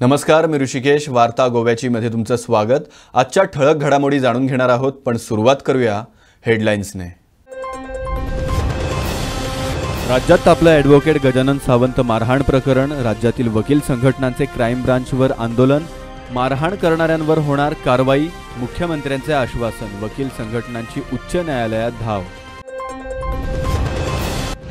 नमस्कार, मी ऋषिकेश. वार्ता गोव्याची मध्ये तुमचं स्वागत. आजच्या ठळक घडामोडी जाणून घेणार आहोत, पण सुरुवात करूया हेडलाईन्सने. राज्यात तापलं ॲडव्होकेट गजानन सावंत मारहाण प्रकरण. राज्यातील वकील संघटनांचे क्राईम ब्रांचवर आंदोलन. मारहाण करणाऱ्यांवर होणार कारवाई. मुख्यमंत्र्यांचे आश्वासन. वकील संघटनांची उच्च न्यायालयात धाव.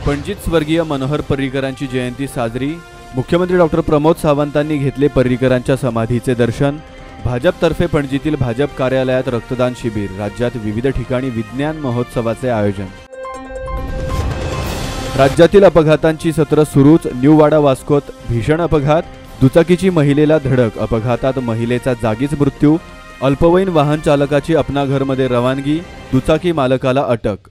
पणजीत स्वर्गीय मनोहर पर्रीकरांची जयंती साजरी. मुख्यमंत्री डॉक्टर प्रमोद सावंतांनी घेतले पर्रीकरांच्या समाधीचे दर्शन. भाजपतर्फे पणजीतील भाजप कार्यालयात रक्तदान शिबिर. राज्यात विविध ठिकाणी विज्ञान महोत्सवाचे आयोजन. राज्यातील अपघातांची सत्र सुरूच. न्यू वाडा वास्कोत भीषण अपघात. दुचाकीची महिलेला धडक. अपघातात महिलेचा जागीच मृत्यू. अल्पवयीन वाहन चालकाची अपनाघरमध्ये रवानगी. दुचाकी मालकाला अटक.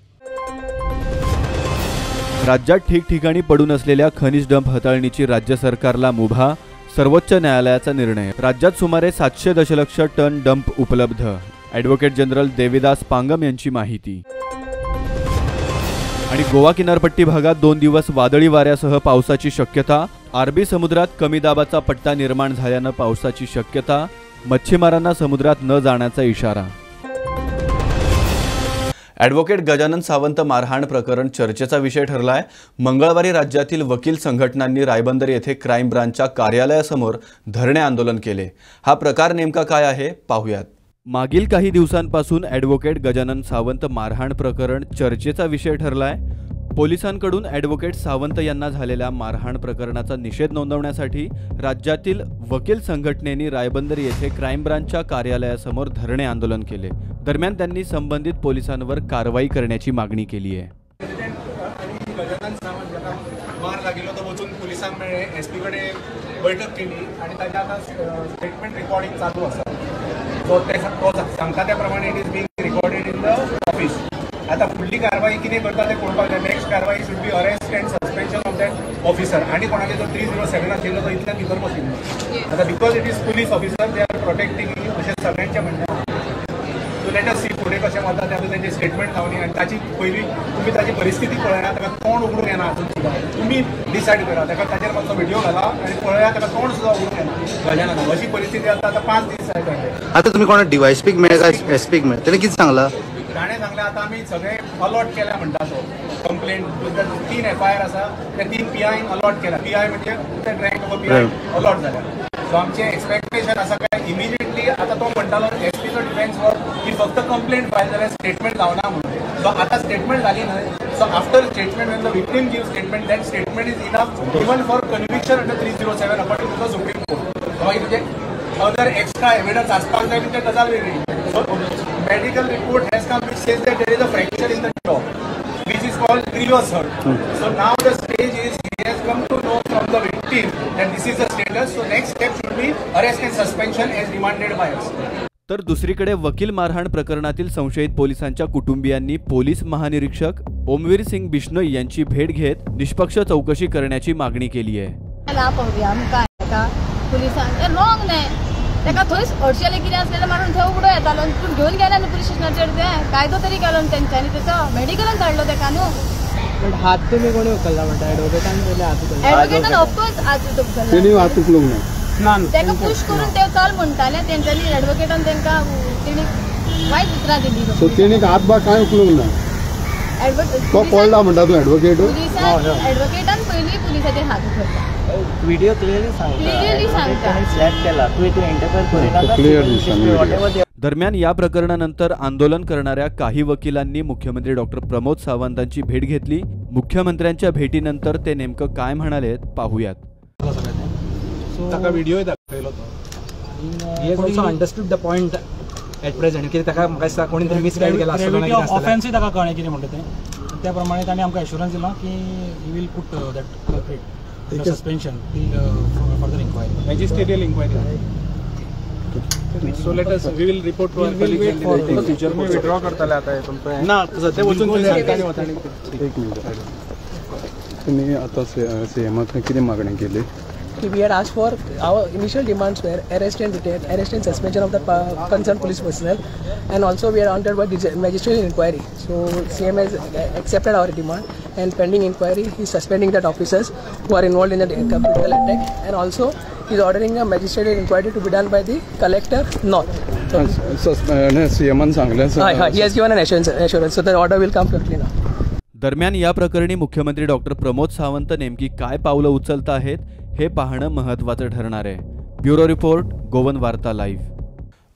राज्यात ठिकठिकाणी पडून असलेल्या खनिज डंप हाताळणीची राज्य सरकारला मुभा. सर्वोच्च न्यायालयाचा निर्णय. राज्यात सुमारे 700 दशलक्ष टन डंप उपलब्ध. ॲडव्होकेट जनरल देविदास पांगम यांची माहिती. आणि गोवा किनारपट्टी भागात 2 दिवस वादळी वाऱ्यासह पावसाची शक्यता. अरबी समुद्रात कमी दाबाचा पट्टा निर्माण झाल्यानं पावसाची शक्यता. मच्छीमारांना समुद्रात न जाण्याचा इशारा. ॲडव्होकेट गजानन सावंत मारहाण प्रकरण चर्चेचा विषय ठरलाय. मंगळवारी राज्यातील वकील संघटनांनी रायबंदर येथे क्राईम ब्रांचच्या कार्यालयासमोर धरणे आंदोलन केले. हा प्रकार नेमका काय आहे पाहूयात. मागील काही दिवसांपासून ॲडव्होकेट गजानन सावंत मारहाण प्रकरण चर्चेचा विषय ठरलाय. पोलिसांकडून ॲडव्होकेट सावंत यांना झालेल्या मारहाण प्रकरणाचा निषेध नोंदवण्यासाठी राज्यातील वकील संघटनेने रायबंदर येथे क्राईम ब्रांचच्या कार्यालयासमोर धरणे आंदोलन केले. दरम्यान त्यांनी संबंधित पोलिसांवर कारवाई करण्याची मागणी केली आहे. गजानन सावंत ज्याला मार लागलो तो वचून पोलिसांक मेळ्ळे. एसपी कडे बैठक केली आणि ताजे आता स्टेटमेंट रिकॉर्डिंग चालू आसा. सो तो सांगता त्या प्रमाणे it is being recorded in the office. आता फुडली कारवाई कितें करता ते पळोवपाक जाय. नेक्स्ट कारवाई should be arrest and suspension of that officer. आणि कोणाचे जर 307 केलो तो इतल्यान भितर बसलो. आता because it is police officer they are protecting you अशें सगळ्यांचे म्हणणें. सो लेट अस सी फुडें कशें वता तें तेंचे स्टेटमेंट लावनी. आनी ताची पयली तुमी ताची परिस्थिती पळयना. ताका तोंड उगडूंक येना अजून सुद्दां. तुमी डिसायड करा. ताका ताचेर मातसो व्हिडिओ घाला आनी पळया ताका तोंड सुद्दां उगडूंक येना गजानन. अशी परिस्थिती आतां 5 दीस जाले. आता तुम्ही कोणा डीवायएसपीक मेळ्ळे काय एसपीक मेळ्ळे तेणें कितें सांगलां? ताणें सांगलें आतां आमी सगळे अलॉट केल्या म्हणटा तो कंप्लेंट. 3 FIR आसा ते 3 PIन अलॉट केला. PI म्हणजे रँक ऑफ PI अलॉट जाल्या. सो आमचें एक्सपेक्टेशन आसा काय इमिजिएटली आतां तो म्हणटालो एसपीचो डिफेन्स वर की फक्त कंप्लेंट फायल जाल्यार स्टेटमेंट लावना म्हणून. सो आतां स्टेटमेंट जाली न्हय. So after statement when the victim give statement that statement is enough even for conviction under 307 according to the Supreme Court. मागीर म्हणजे अदर एक्स्ट्रा एविडन्स आसपाक जाय तें गजाल वेगळी. So medical report has come which says that there is a fracture in the jaw, which is called grievous hurt. So now the stage is he has come to know from the victim that this is the status. So next step should be arrest and suspension as demanded by us. तर दुसरीकडे वकील मारहाण प्रकरणातील संशयित पोलिसांच्या कुटुंबियांनी police महानिरीक्षक ओमवीर सिंग बिश्नोई यांची भेट घेत निष्पक्ष चौकशी करण्याची मागणी केली आहे. ताका थंयच हरशेले कितें आसलेलें मारून थंय उगडो येतालो. पूण घेवन गेले न्हू पुलीस स्टेशनाचेर. ते कायदो तरी केलो न्हू तेंच्यांनी. तेचो मेडिकलान धाडलो तेका न्हू. पण हात तुमी कोणी उखलला म्हणटा ॲडव्होकेटान पयले हात उखलला. ॲडव्होकेटान ऑफकोर्स हात उखलला. तेणी हात उखलूंक ना. तेका पुश करून ते चल म्हणटाले. तेंच्यांनी ॲडव्होकेटान तेंकां तेणी वायट उतरां दिली. सो तेणी हात बा कांय उखलूंक ना. तो पडला म्हणटा तूं ॲडव्होकेट. ॲडव्होकेटान पयलीं पुलिसाचेर हात उखलला. व्हिडिओ क्लिअरली सांगता स्लॅप केला. तू इथे इंटरफेअर करिना. दरम्यान या प्रकरणानंतर आंदोलन करणाऱ्या काही वकिलांनी मुख्यमंत्री डॉक्टर प्रमोद सावंतांची भेट घेतली. मुख्यमंत्र्यांच्या भेटीनंतर ते नेमकं काय म्हणाले पाहूयात. ताका व्हिडिओ दाखयलो तो. He has also understood the point at present. की ताका म्हाका कोणी तरी मिसगाईड केला असतो ना. ऑफेन्स ताका कळ्ळें कितें म्हणटा तें. त्या प्रमाणे ताणें आमकां एश्युरन्स दिलो की ही will put that culprit suspension further inquiry. Magisterial inquiry. So let us we will report to our colleagues in the future. Me withdraw करताले आता तुमचं ना सध्या वचून थंय सांगताले वता. एक मिनिट. तुम्ही आता सीएमांतल्यान कितें मागणी केली? We had asked for our initial demands were arrest and suspension of the concerned police personnel, and also we are under magisterial inquiry. So CM has accepted our demand, and pending inquiry he is suspending that officers who are involved in the capital attack, and also He is ordering a magistrate inquiry to be done by the collector north. सीएमान सांगले He has given an assurance, so the order will come quickly now. दरम्यान या प्रकरणी मुख्यमंत्री doctor Pramod Sawant नेमकी काय पावलं उचलत आहेत हे पाहणं महत्त्वाचं ठरणार आहे. Bureau report, Goan Varta live.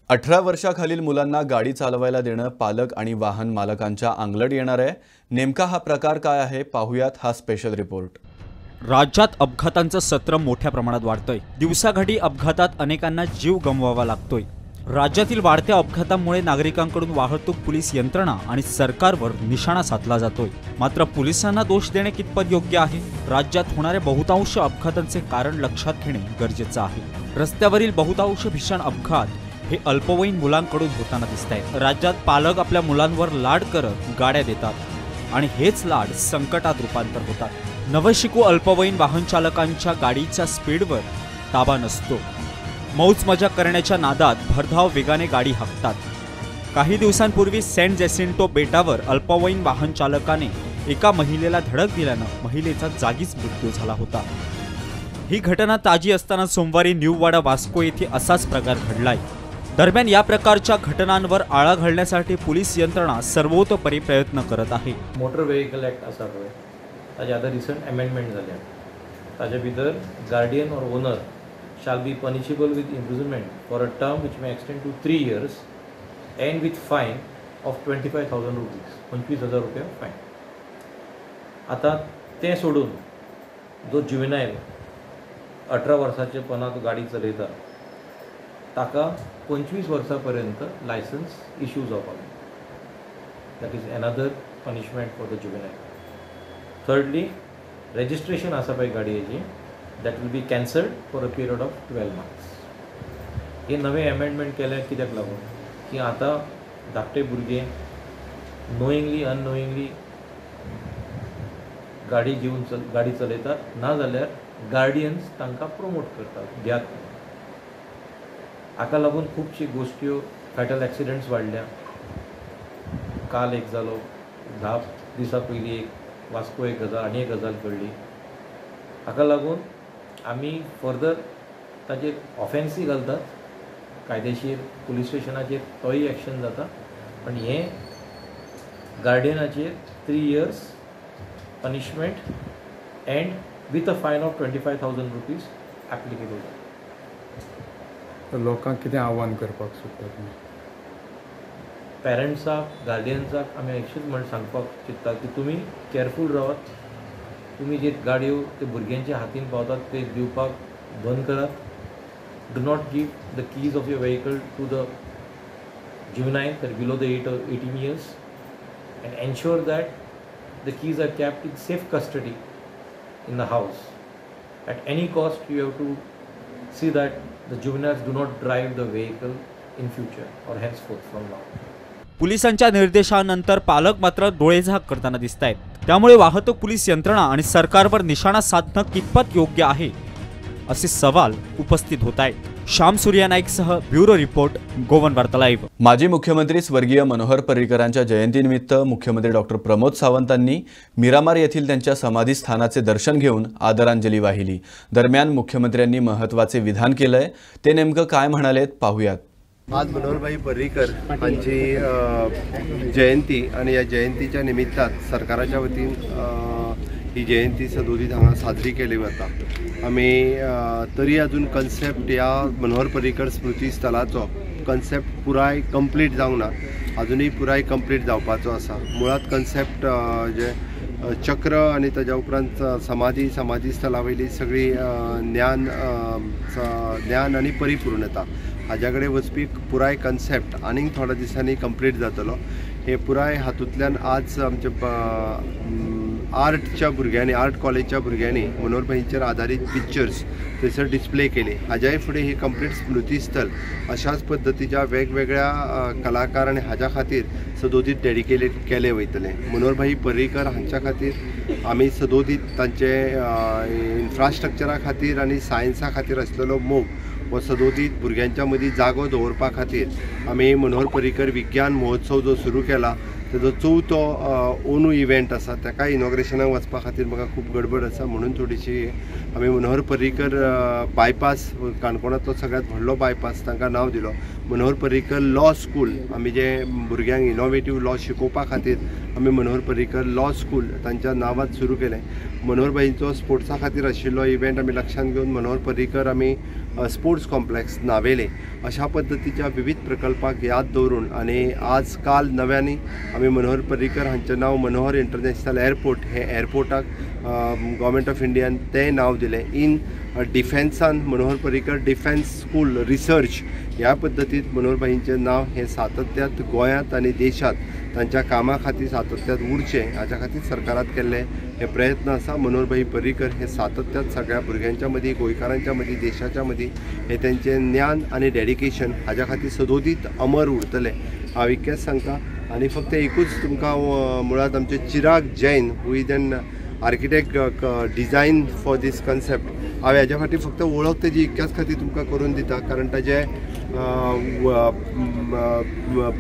18 वर्षाखालील मुलांना गाडी चालवायला देणं पालक आणि वाहन मालकांच्या अंगलट येणार आहे. नेमका हा प्रकार काय आहे पाहूयात हा स्पेशल रिपोर्ट. राज्यात अपघातांचं सत्र मोठ्या प्रमाणात वाढतंय. दिवसाघाटी अपघातात अनेकांना जीव गमवावा लागतोय. राज्यातील वाढत्या अपघातांमुळे नागरिकांकडून वाहतूक पोलीस यंत्रणा आणि सरकारवर निशाणा साधला जातोय. मात्र पोलिसांना दोष देणे कितपत योग्य आहे? राज्यात होणाऱ्या बहुतांश अपघातांचे कारण लक्षात घेणे गरजेचं आहे. रस्त्यावरील बहुतांश भीषण अपघात हे अल्पवयीन मुलांकडून होताना दिसत आहेत. राज्यात पालक आपल्या मुलांवर लाड करत गाड्या देतात आणि हेच लाड संकटात रूपांतर होतात. नवशिकू अल्पवयीन वाहन चालकांच्या गाडीच्या स्पीडवर ताबा नसतो. मौज मजा करण्याच्या नादात भरधाव वेगाने गाडी हाकतात. काही दिवसांपूर्वी सेंट जेसिंटो बेटावर अल्पवयीन वाहन चालकाने एका महिलेला धडक दिल्यानं महिलेचा जागीच मृत्यू झाला होता. ही घटना ताजी असताना सोमवारी न्यूवाडा वास्को येथे असाच प्रकार घडलाय. दरम्यान या प्रकारच्या घटनांवर आळा घालण्यासाठी पोलीस यंत्रणा सर्वतोपरी प्रयत्न करत आहे. मोटर व्हेकल ॲक्ट आसा पळय ताजे आतां रिसंट अमेंडमेंट जाल्या. ताजे भितर guardian or owner shall be punishable with imprisonment for a term which may extend to 3 years and with fine of 25,000 rupees. 25,000 रुपया फायन. आता ते सोडून जो ज्युवेनायल 18 वर्साचे पणात गाडी चलयता ताका 25 वर्सां पर्यंत लायसन्स इश्यू जावपाक. That is another punishment for the juvenile. Thirdly registration आसा पळय गाडयेची that will be cancelled for a period of 12 months. हे नवे अमेंडमेंट केले कित्याक लागून की आता धाकटे भुरगे नोईंगली अननोईंगली गाडी घेवन गाडी चलयतात ना जाल्यार गार्डियन्स तांकां प्रमोट करतात घेयात. हाका लागून खुबशी गोश्ट्यो फॅटल एक्सिडेंट्स वाडल्या. काल एक जालो, 10 दिसां पयलीं एक वास्को एक गजाल आनी एक गजाल घडली. हाका लागून आमी फर्दर ताजेर ऑफेन्सी घालतात. कायदेशीर पुलीस स्टेशनाचेर तोय एक्शन जाता. पण हे गार्डियनाचेर 3 years punishment end with a फायन ऑफ 25,000 रुपीज एप्लिकेबल जाता. लोकांक कितें आव्हान करपाक सोदता तुमी? पेरंट्साक गार्डियन्साक आमी एकशेंच म्हण सांगपाक चित्ता की तुमी केअरफूल रावात. तुम्ही जे गाडयो ते भुरग्यांच्या हातीन पावतात ते दिवपाक बंद करात. Do not give the keys of your vehicle to the juvenile that are below the 18 years and ensure that the keys are kept in safe custody in the house. At any cost you have to see that the juveniles do not drive the vehicle in future or henceforth from now. पोलिसांच्या निर्देशानंतर पालक मात्र डोळेझाक करताना दिसत आहेत. त्यामुळे वाहतूक police यंत्रणा आणि सरकारवर निशाणा साधणं कितपत योग्य आहे असे सवाल उपस्थित होत आहेत. श्याम सूर्या नाईकसह bureau report, Goan Varta live. माजी मुख्यमंत्री स्वर्गीय मनोहर पर्रीकरांच्या जयंतीनिमित्त मुख्यमंत्री डॉक्टर प्रमोद सावंतांनी मिरामार येथील त्यांच्या समाधीस्थानाचे दर्शन घेऊन आदरांजली वाहिली. दरम्यान मुख्यमंत्र्यांनी महत्त्वाचे विधान केलंय. ते नेमकं काय म्हणालेत पाहूयात. आज मनोहरभाई पर्रीकर यांची जयंती आणि या जयंतीच्या निमित्तान सरकाराच्या वतीन ही जयंती सदोदीत हांगा साजरी केली वता. आमी तरी अजून कन्सेप्ट या मनोहर पर्रीकर स्मृती स्थळाचो कन्सेप्ट पुराय कंप्लीट जावंक ना. अजूनही पुराय कंप्लीट जावपाचो आसा. मुळात कन्सेप्ट जे चक्र आणि ताच्या उपरांत समाधी स्थळा वयली सगळी ज्ञान आणि परिपूर्णता हाज्या कडेन वचपी पुराय कन्सेप्ट आनीक थोड्या दिसांनी कंप्लीट जातलो. हे पुराय हातूंतल्यान आज आमचे आर्टच्या भुरग्यांनी आर्ट कॉलेजच्या भुरग्यांनी मनोहरभाईंचेर आधारीत पिक्चर्स थंयसर डिस्प्ले केले. हाज्याय फुडें ही कंप्लीट स्मृतीस्थळ अशाच पद्दतीच्या वेगवेगळ्या कलाकार आनी हाज्या खातीर सदोदीत डेडिकेटेड केले वयतले. मनोहरभाई पर्रीकर हांच्या खातीर आमी सदोदीत तांचे इन्फ्रास्ट्रक्चरा खातीर आनी सायन्सा खातीर आसलेलो मोग व सदोदीत भुरग्यांच्या मदीं जागो दवरपा खातीर आमी मनोहर पर्रीकर विज्ञान महोत्सव जो सुरू केला तेजो चवथो ओनू इव्हेंट आसा ताका इनॉग्रेशनाक वचपा खातीर म्हाका खूब गडबड आसा म्हणून थोडीशी आमी मनोहर पर्रीकर बायपास काणकोणांतलो सगळ्यांत व्हडलो बायपास तांकां नांव दिलो मनोहर पर्रीकर लॉ स्कूल आमी जे भुरग्यांक इनोवेटीव लॉ शिकोवपा खातीर आमी मनोहर पर्रीकर लॉ स्कूल तांच्या नांवांत सुरू केलें मनोहरबाईंचो स्पोर्ट्सा खातीर आशिल्लो इव्हेंट आमी लक्षांत घेवन मनोहर पर्रीकर आमी स्पोर्ट्स कॉम्प्लेक्स नावेले अशा पद्दतीच्या विविध प्रकल्पाक याद दवरून आनी आज काल नव्यानी आमी मनोहर पर्रीकर हांचें नांव मनोहर इंटरनॅशनल एअरपोर्ट हे एअरपोर्टाक गव्हर्मेंट ऑफ इंडियान तें नांव दिलें इन डिफेन्सान Manohar Parrikar defence school research ह्या पद्दतीत मनोहरबाईंचें नांव हे सातत्यात गोंयांत आनी देशांत तांच्या कामा खातीर सातत्यात उरचें हाच्या खातीर सरकारात केल्ले हे प्रयत्न आसा मनोहरबाई पर्रीकर हे सातत्यात सगळ्या भुरग्यांच्या मदीं गोंयकारांच्या मदीं देशाच्या मदीं हे तेंचें ज्ञान आनी डेडिकेशन हाच्या खातीर सदोदीत अमर उरतलें हांव इतकेंच सांगता आनी फक्त एकूच तुमकां मुळात आमचे Chirag Jain who is an architect design for this concept हांव हेज्या फाटीं फक्त वळख तेजी इतक्याच खातीर तुमकां करून दिता कारण ताजे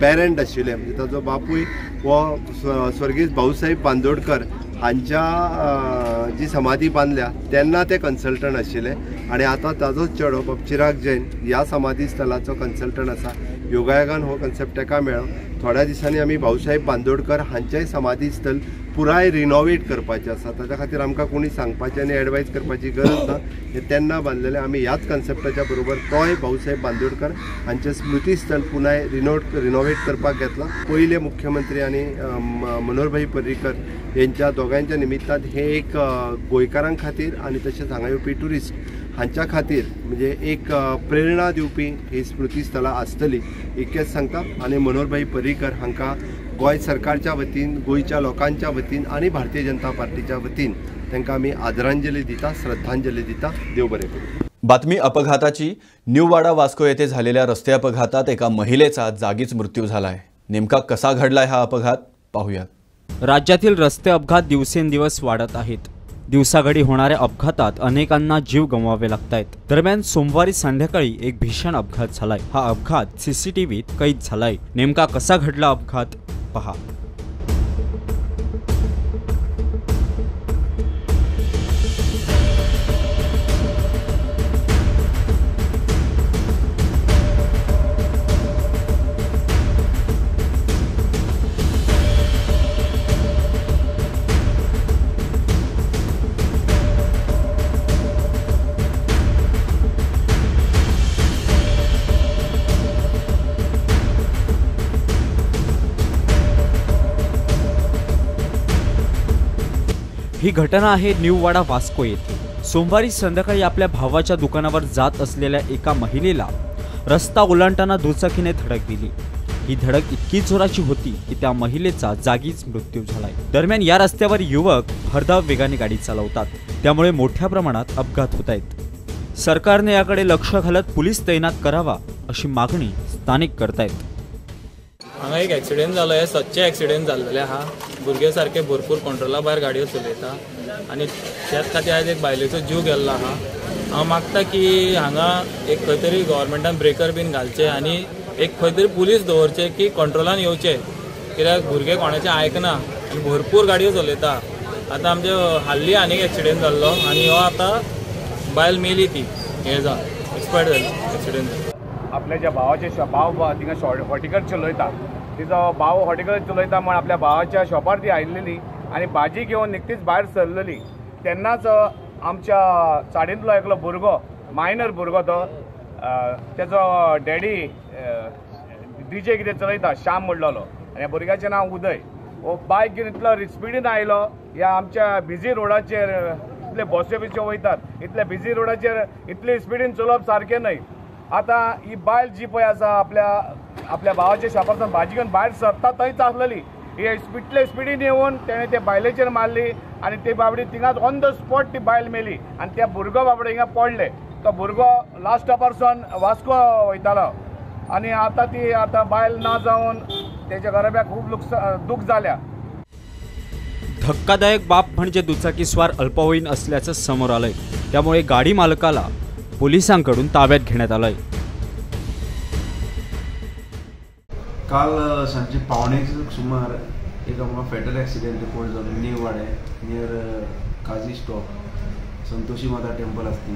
पेरंट आशिल्ले म्हणजे ताजो बापूय हो स्वर्गीय भाऊसाहेब बांदोडकर हांच्या जी समाधी बांदल्या तेन्ना ते कन्सल्टंट आशिल्ले आनी आतां ताजोच चेडो बाब चिराग जैन ह्या समाधी स्थलाचो कन्सल्टंट आसा योगायोगान हो कन्सेप्ट ताका मेळ्ळो थोड्या दिसांनी आमी भाऊसाहेब बांदोडकर हांचेंय समाधी स्थल पुराय रिनोवेट करपाचें आसा ताच्या खातीर आमकां कोणी सांगपाचें आनी एडवायज करपाची गरज ना हे तेन्ना बांदलेलें आमी ह्याच कन्सेप्टाच्या बरोबर तोय भाऊसाहेब बांदोडकर हांचें स्मृती स्थल पुनाय रिनोवेट करपाक घेतला पयले मुख्यमंत्री आनी मनोहरभाई पर्रीकर हेंच्या दोगांच्या निमित्तान हे एक गोंयकारां खातीर आनी तशेंच हांगा येवपी ट्युरिस्ट हांच्या खातीर म्हणजे एक प्रेरणा दिवपी ही स्मृती स्थळां आसतली इतकेंच सांगता आनी मनोहरभाई पर्रीकर हांकां गोंय सरकारच्या वतीन गोंयच्या लोकांच्या वतीन आनी भारतीय जनता पार्टीच्या वतीन तांकां आमी आदरांजली दिता श्रद्धांजली दिता देव बरें करूं बातमी अपघाताची न्यू वाडा वास्को येथे झालेल्या रस्ते अपघातात एका महिलेचा जागीच मृत्यू झालाय नेमका कसा घडलाय हा अपघात पाहूयात राज्यातील रस्ते अपघात दिवसेंदिवस वाढत आहेत दिवसाघडी होणाऱ्या अपघातात अनेकांना जीव गमवावे लागतायत दरम्यान सोमवारी संध्याकाळी एक भीषण अपघात झालाय हा अपघात सीसीटीव्हीत कैद झालाय नेमका कसा घडला अपघात पहा ही घटना आहे न्यू वाडा वास्को येथे सोमवारी संध्याकाळी आपल्या भावाच्या दुकानावर जात असलेल्या एका महिलेला रस्ता ओलांडताना दुचाकीने धडक दिली ही धडक इतकी जोराची होती की त्या महिलेचा जागीच मृत्यू झालाय दरम्यान या रस्त्यावर युवक भरधाव वेगाने गाडी चालवतात त्यामुळे मोठ्या प्रमाणात अपघात होत आहेत सरकारने याकडे लक्ष घालत पोलीस तैनात करावा अशी मागणी स्थानिक करतायत हांगा एक ॲक्सिडेंट जालो हे सच्चे ॲक्सिडेंट जाल्लेले आहा भुरगे सारखे भरपूर कंट्रोला भायर गाडयो चलयता आनी त्याच खातीर आयज एक बायलेचो जीव गेल्लो आहा हांव मागता की हांगा एक खंय तरी गव्हर्मेंटान ब्रेकर बीन घालचे आनी एक खंय तरी पुलीस दवरचे की कंट्रोलान येवचे कित्याक भुरगे कोणाचें आयकना आनी भरपूर गाडयो चलयता आतां आमचे हाल्ली आनीक ॲक्सिडेंट जाल्लो आनी हो आतां बायल मेली ती हे जावन एक्सपायर्ड जाली ॲक्सिडेंट आपल्या ज्या भावाचे भाव थिंगा हॉर्टिकल्चर चलयता तिचो भाव हॉर्टिकल्चर चलयता म्हण आपल्या भावाच्या शॉपार ती आयिल्ली आनी भाजी घेवन निकतीच भायर सरलेली तेन्नाच आमच्या चाडींतलो एकलो भुरगो मायनर भुरगो तो तेजो डॅडी डीजे कितें चलयता श्याम म्हणलोलो आनी ह्या भुरग्याचें नांव उदय हो बायक घेवन इतलो स्पिडीन आयलो ह्या आमच्या बिझी रोडाचेर इतले बसी बिच्यो वयतात इतल्या बिझी रोडाचेर इतले स्पिडीन चलोवप सारकें न्हय आतां ही बायल जी पळय आसा आपल्या भावाच्या शॉपारसून भाजी घेवन भायर सरता थंयच आसलेली ही इतले स्पिडीन येवन तेणें ते बायलेचेर मारली आनी ते बाबडी थिंगाच ऑन द स्पॉट ती बायल मेली आनी त्या भुरगो बाबडे हिंगा पडले तो भुरगो लास्ट स्टॉपारसून वास्को वयतालो आनी आतां बायल ना जावन तेच्या घराब्याक खूब दूख जाल्या धक्कादायक बाब म्हणजे दुचाकीस्वार अल्पवयीन असल्याचं समोर आलंय त्यामुळे गाडी मालकाला पोलिसांकडून ताब्यात घेण्यात आलंय काल सांजे पावणे सुमार एक आमकां फॅटल एक्सिडेंट रिपोर्ट जालो नीव वाडे नियर काजी स्टॉप संतोशी माता टेम्पल आसता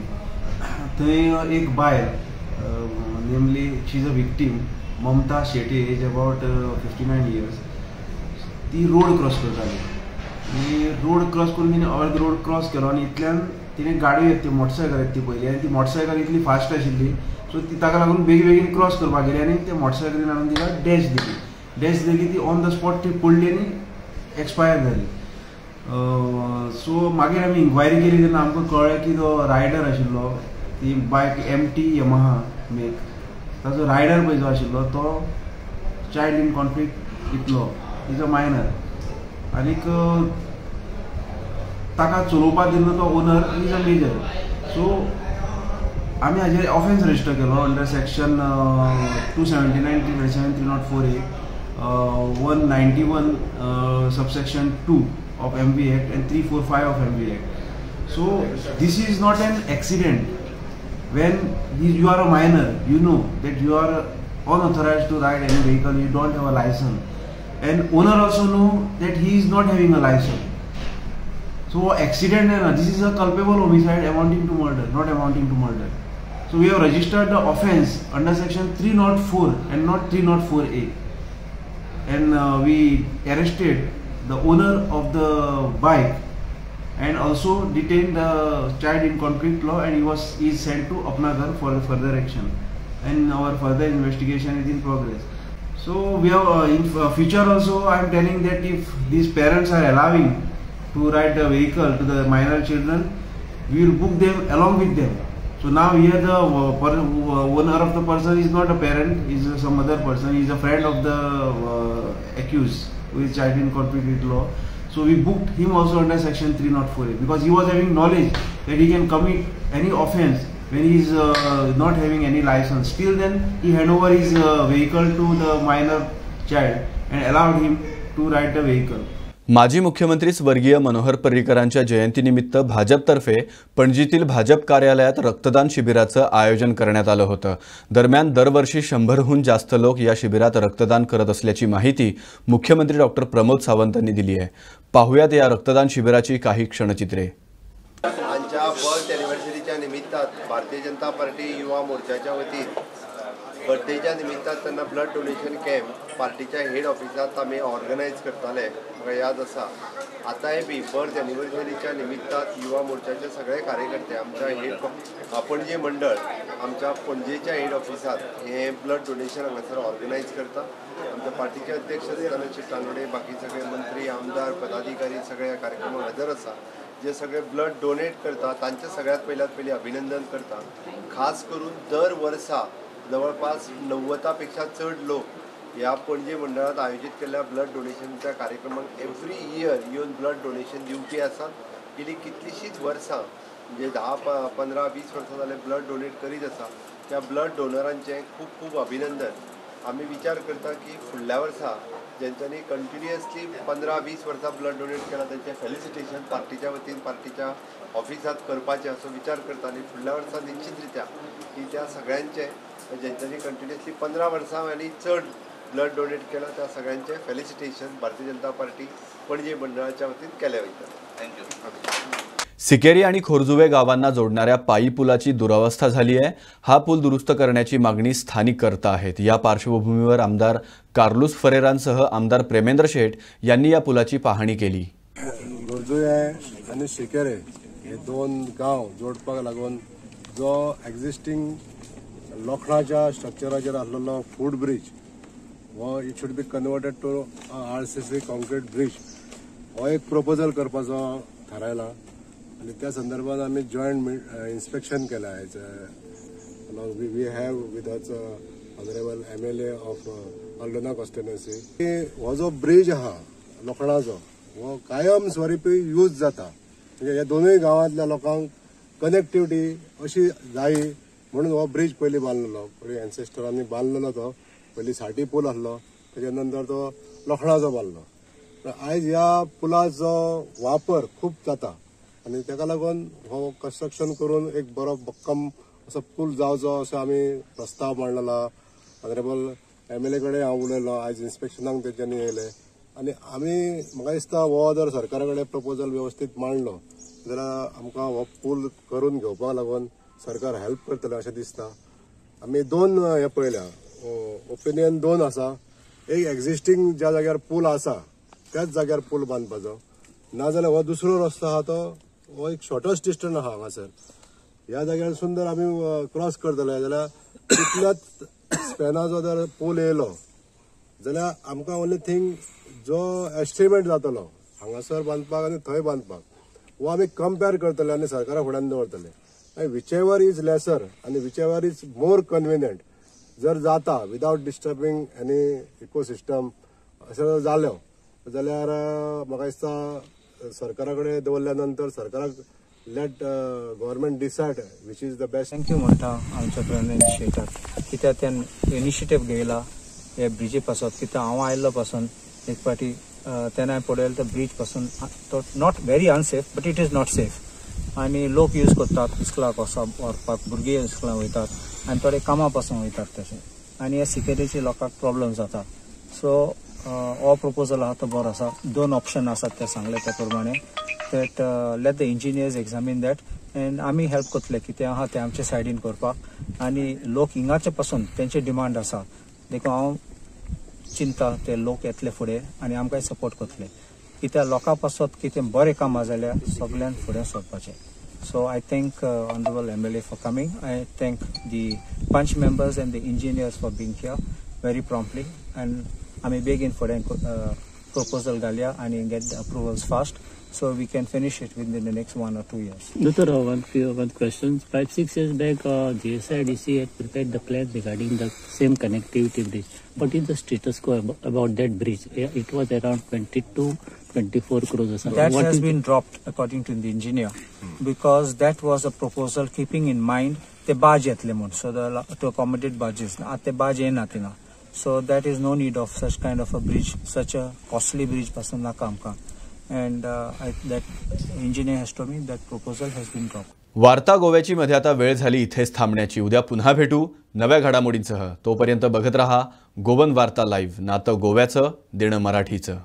थंय एक बायल namely she is a victim Mamata Shete age about 59 years ती रोड क्रॉस करताली आनी रोड क्रॉस करून तिने अर्द रोड क्रॉस केलो आनी इतल्यान तिने गाडी येता मोटरसायकल येता ती पयली आनी ती मोटरसायकल इतली फास्ट आशिल्ली सो ती ताका लागून बेगीन क्रॉस करपाक गेली आनी त्या मोटरसायकलीन हाडून तिका डॅश दिली ती ऑन द स्पॉट ती पडली आनी एक्सपायर जाली सो मागीर आमी इन्क्वायरी केली तेन्ना आमकां कळ्ळें की तो रायडर आशिल्लो ती बायक MT Yamaha मेक ताजो रायडर पळय जो आशिल्लो तो चायल्ड इन कॉन्फ्लिक्ट इतलो इज अ मायनर आनीक ताका चलोवपाक दिल्लो तो owner is a major so आमी हाजेर ऑफेन्स रजिस्टर केलो under section 279 307 304A 191 subsection 2 of MV Act and 345 of MV Act. So this is not an accident. When you are a minor, you know that you are unauthorized to ride any vehicle, you don't have a license, and owner also know that he is not having a license. So accident and this is a culpable homicide amounting to murder, not amounting to murder. So we have registered the offence under section 304 and not 304A, and we arrested the owner of the bike and also detained the child in conflict law, and he is sent to Apnagar for further action, and our further investigation is in progress. So we have in future also I am telling that if these parents are allowing to ride the vehicle to the minor children, we will book them along with them. So now here the owner of the person is not a parent, is some other person, he is a friend of the accused who is child in conflict with law. So we booked him also under section 304A because he was having knowledge that he can commit any offence when he is not having any license. Till then he handed over his vehicle to the minor child and allowed him to ride the vehicle. माजी मुख्यमंत्री स्वर्गीय मनोहर पर्रीकरांच्या जयंतीनिमित्त भाजपतर्फे पणजीतील भाजप कार्यालयात रक्तदान शिबिराचं आयोजन करण्यात आलं होतं. दरम्यान दरवर्षी 100हून जास्त लोक या शिबिरात रक्तदान करत असल्याची माहिती मुख्यमंत्री डॉक्टर प्रमोद सावंतांनी दिली आहे. पाहुयात या रक्तदान शिबिराची काही क्षणचित्रे. आमच्या बर्थ एनिव्हर्सरीच्या निमित्तानं भारतीय जनता पार्टी युवा मोर्चाच्या वतीन बर्थडेच्या निमित्तान त्यांना ब्लड डोनेशन कॅम्प पार्टीच्या हेड ऑफिसात आम्ही ऑर्गनायज करताले. म्हाका याद आसा आतांय बी बर्थ एनिव्हर्सरीच्या निमित्तान युवा मोर्चाचे सगळे कार्यकर्ते आमच्या हेड पणजे मंडळ आमच्या पणजेच्या हेड ऑफिसात हे ब्लड डोनेशन हांगासर ऑर्गनायज करता. आमच्या पार्टीचे अध्यक्ष धनंजय तानोडे बाकी सगळे मंत्री आमदार पदाधिकारी सगळे ह्या कार्यक्रमाक हजर आसा. जे सगळे ब्लड डोनेट करता तांचे सगळ्यात पयलीं अभिनंदन करता. खास करून दर वर्सा जवळपास 90पेक्षा चड लोक ह्या पणजे मंडळात आयोजित केल्ल्या ब्लड डोनेशनच्या कार्यक्रमाक एव्हरी इयर येवन ब्लड डोनेशन दिवपी आसात. गेली कितलीशींच वर्सां म्हणजे 10, 15, 20 वर्सां जाले ब्लड डोनेट करीत आसा. त्या ब्लड डोनरांचे खूब खूब अभिनंदन. आमी विचार करता की फुडल्या वर्सा जेंच्यांनी कंटिन्युअसली 15-20 वर्सां ब्लड डोनेट केला त्यांचे फेलिसिटेशन पार्टीच्या वतीन पार्टीच्या ऑफिसात करपाचे असो विचार करता. आनी फुडल्या वर्सा निश्चितरित्या की त्या सगळ्यांचे जेंच्यांनी कंटिन्युअसली 15 वर्सां आनी चड ब्लड डोनेट केला त्या सगळ्यांचे फेलिसिटेशन भारतीय जनता पार्टी पणजे मंडळाच्या वतीन केले वयता. थँक्यू. सिकेरी आणि खोरजुवे गावांना जोडणाऱ्या पायी पुलाची दुरावस्था झाली आहे. हा पूल दुरुस्त करण्याची मागणी स्थानिक करत आहेत. या पार्श्वभूमीवर आमदार कार्लोस फरेरांसह आमदार प्रेमेंद्र शेठ यांनी या पुलाची पाहणी केली. खोरजुवे आणि सिकेरे हे दोन गाव जोडपाक लागून जो एक्झिस्टिंग लोखणाच्या स्ट्रक्चराचेर आसलेलो फूट ब्रिज हो it should be converted to RCC concrete bridge हो एक प्रपोजल करपाचो थारायला आणि त्या संदर्भात आम्ही जॉईंट इन्स्पेक्शन केला आहे. We have with us honourable MLA of Aldona constituency. हो जो ब्रिज आहा लोखणाचो हो कायम स्वरुपी यूज जाता म्हणजे ह्या दोनूय गावांतल्या लोकांक कनेक्टिविटी अशी जायी म्हणून हो ब्रिज पयलीं बांदलेलो. पयलीं एन्सेस्टरांनी बांदलेलो तो पयलीं साटी पूल आसलो तेच्या नंतर तो लोखणाचो बांदलो. आयज ह्या पुलाचो वापर खूब जाता आनी ताका लागून हो कन्स्ट्रक्शन करून एक बरो भक्कम असो पूल जावचो असो आमी प्रस्ताव मांडलेला. ऑनरेबल MLA कडेन हांव उलयलो. आयज इन्स्पेक्शनाक तेंच्यांनी येयले आनी आमी म्हाका दिसता हो जर सरकारा कडेन प्रपोजल व्यवस्थीत मांडलो जाल्यार आमकां हो पूल करून घेवपाक लागून सरकार हेल्प करतले अशें दिसता. आमी दोन हे पळयल्या, ओपिनियन दोन आसा. एक एक्झिस्टींग ज्या जाग्यार पूल आसा त्याच जाग्यार पूल बांदपाचो, नाजाल्यार हो दुसरो रस्तो आहा तो हो एक शॉर्टस्ट डिस्टन्स आहा हांगासर. ह्या जाग्यार सुंदर आमी क्रॉस करतले जाल्यार तितल्याच स्पॅनाचो जर पूल येयलो जाल्यार आमकां ओन्ली थिंग जो एस्टिमेट जातलो हांगासर बांदपाक आनी थंय बांदपाक वो आमी कंपेर करतले आनी सरकारा फुड्यान दवरतले. विच एवर इज लेसर आनी which ever is more convenient जर जाता विदाउट डिस्टर्बिंग एनी इकोसिस्टम अशें जर जालें जाल्यार म्हाका दिसता सरकारा कडेन दवरल्या नंतर सरकाराक let government decide which is the best. Thank you म्हणटा आमच्या प्रण इनिशिएटर कित्याक त्यान इनिशिएटीव घेयला हे ब्रिजी पासून. कित्याक हांव आयिल्लो पासून एक फावटी तेन्ना पळयलें तो ब्रीज पासून तो not very unsafe but it is not safe आनी लोक यूज करतात इस्कलाक वचप व्हरपाक, भुरगे इस्कलाक वयतात आनी थोडे कामा पासून वयतात तशें आनी ह्या सिक्युरिटीची लोकांक प्रॉब्लेम जाता. सो हो प्रपोजल आहा तो बरो आसा. दोन ऑप्शन आसात ते सांगले त्या प्रमाणे that let the engineers examine that and आमी हेल्प करतले कितें आहा ते आमचे सायडीन करपाक. आनी लोक हिंगाचे पासून तेंचे डिमांड आसा देखून हांव चिंता ते लोक येतले फुडें आनी आमकां सपोर्ट करतले कित्याक लोकां पासून कितें बरें कामां जाल्यार सगळ्यान फुडें सरपाचें. So I thank Honorable MLA for coming. I thank the bunch members and the engineers for being here very promptly. And I'm begging for a proposal Galia and get the approvals fast so we can finish it within the next 1 or 2 years. Dr. one question. 5-6 years back, GSIDC had prepared the plan regarding the same connectivity bridge. What is the status quo about that bridge? It was around 22-24 crores. That has been dropped according to the engineer because that was a proposal keeping in mind the barge at Lemon, so to accommodate barges. At the barge in Athena. So that is no need of such kind of a bridge, such a costly bridge pasan na kam ka. And that engineer has told me that proposal has been dropped. वार्ता गोव्याची मध्ये आता वेळ झाली इथेच थांबण्याची. उद्या पुन्हा भेटू नव्या घडामोडींसह. तोपर्यंत बघत रहा गोवन वार्ता लाईव्ह. नातं गोव्याचं, देणं मराठीचं.